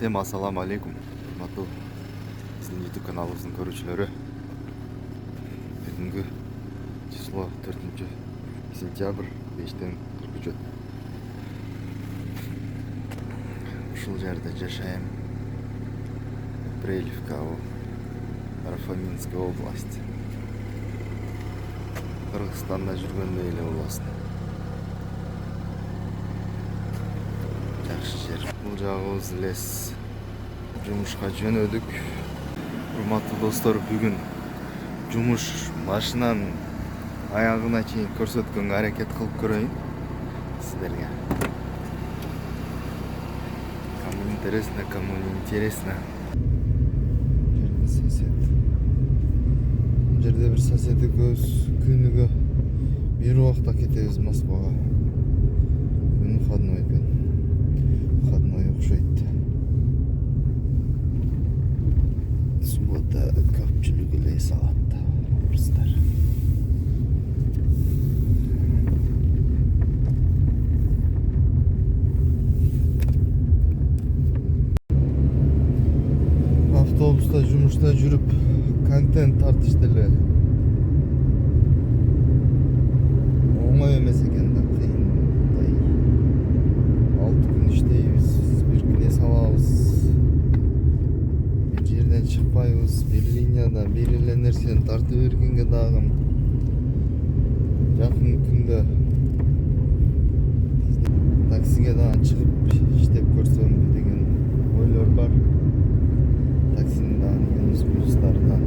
Всем ассаламу алейкум. Урматтуу биздин YouTube каналыбыздын көрүүчүлөрү. Бүгүнкү число 4-сентябрь 5:43 өтүп. Ушул жерде жашайм. Апрелевка, Рафаминская область. Кыргызстанда жүргөндөй эле болосун. Жакшы жер. Бул жагыбыз лес. Жумушка жөнөдүк. Урматтуу достор, бүгүн жумуш башынан аягына чейин көрсөткөнгө аракет кылып көрөйүн сиздерге. Кому интересно, кому не интересно. Бул жерде бир сосед экөөбүз күнүгө бир убакта кетебиз Москвага. Бүгүн выходной экен. Выходной окшойт. Суббота көпчүлүк эле салат. Орустар. Автобуста жумушта жүрүп контент тартыш деле оңой эмес экен да, кыйындай. 6 күн иштейбиз, бир күн эс алабыз. Бир жерден чыкпайбыз, бир линияда бир эле нерсени тартып бергенге дагы жакын күндө таксиге дагы чыгып иштеп көрсөм деген ойлор бар. Таксинин дагы минус-плюстарынан.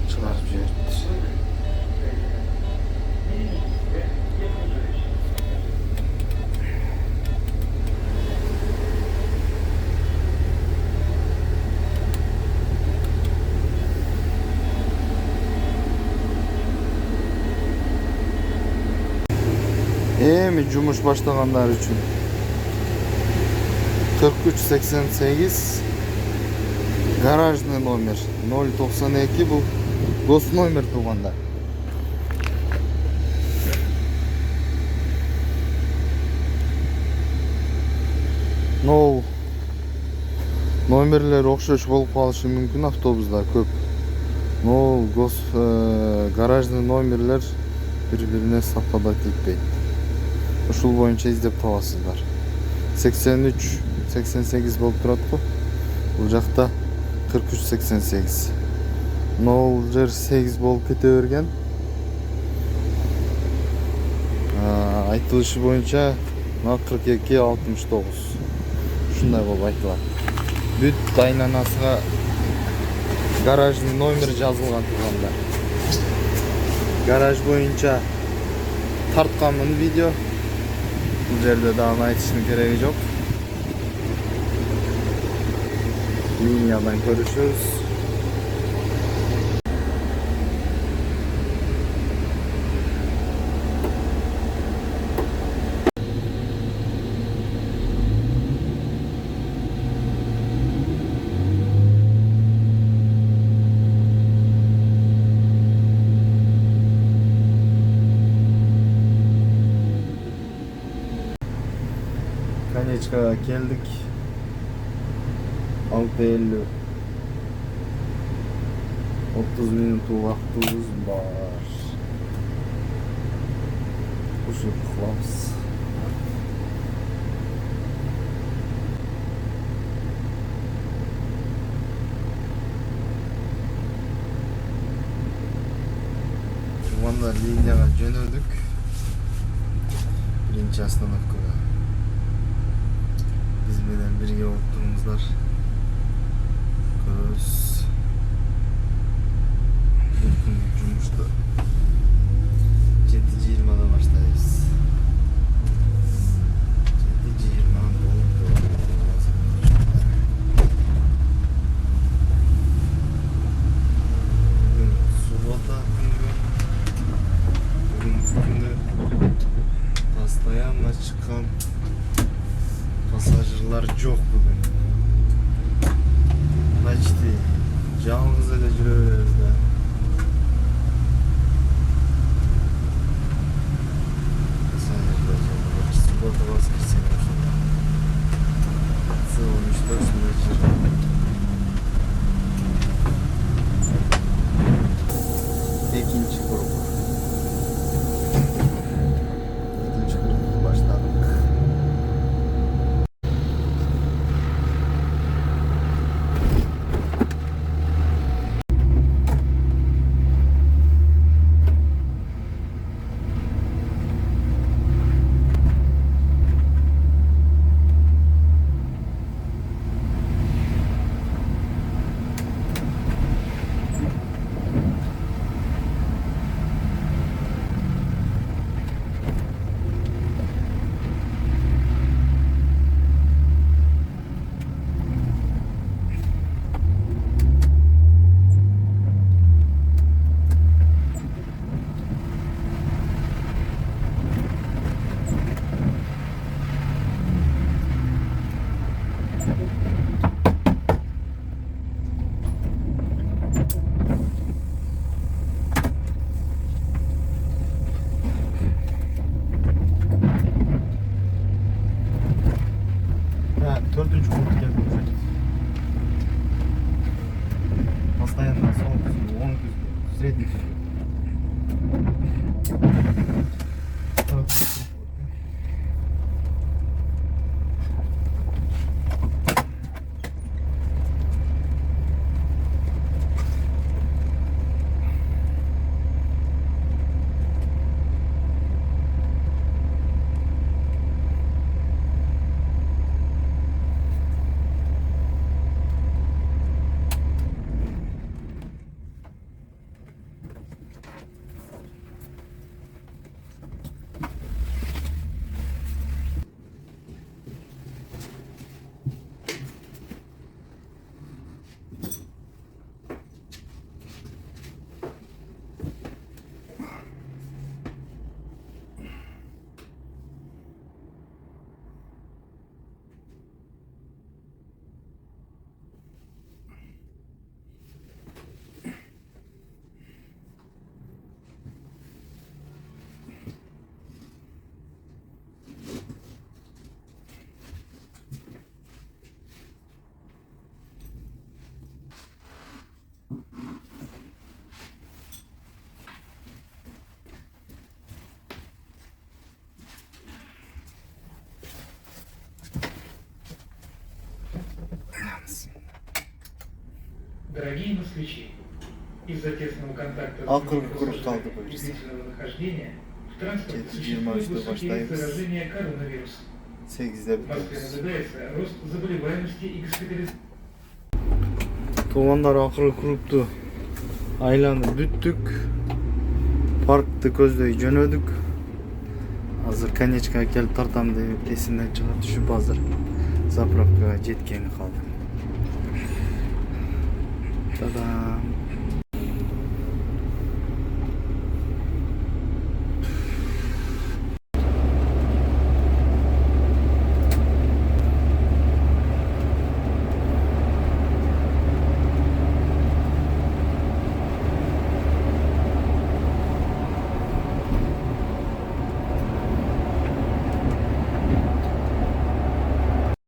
Çıkarıp жіберді. Эми жумуш баштагандар үчүн 4388 гаражный номер 092 бул гос номер туганда. Но номерлер окшош болуп калышы мүмкүн, автобуста көп. Но гос гаражный номерлер бири-бирине совпадать этпейт. Ушул боюнча издеп табасыздар. 83-88 болуп турат го. Бул жакта 43-88. Но жер 8 болуп кете берген. Айтылышы боюнча 42-69. Ушундай болуп айтылат. Бүт айланасына гаражный номер жазылган турганда. Гараж боюнча тартканмын видео. Бул жерде дагы айтыштын кереги жок. Линиядан көрүшөбүз. Конечкага келдик. 6:50. 30 минут убактыбыз бар. Ушул кылабыз. Жуманда линияга жөнөдүк. Биринчи остановкага. Биз менен бирге болуп туруңуздар. Көрөбүз. Бул күндүк жумушта 7:20 баштайбыз. 7:20 Pasajırlar çok bugün. Почти. Жалғыз эле жүрө беребиз да. Пассажирлар жок. Суббота воскресенье ошондо. Целый ничтожный вечер. Экинчи круг. Экинчи кругду баштадык. Dördüncü koltuk geldi. Постоянно son düzgün, 10 düzgün, средний düzgün. Дорогие москвичи, из-за тесного контакта с длительного нахождения в транспорте существуют высокие риски заражения коронавирусом. В Москве наблюдается рост заболеваемости и госпитализации. Туғандар ақыры клубты айланып бүттік. Паркты көздөй жөнөдүк. Азыр конечкага келип тартам деп эсимден чыгып түшүп азыр заправкага жеткени калдым. Та-дам!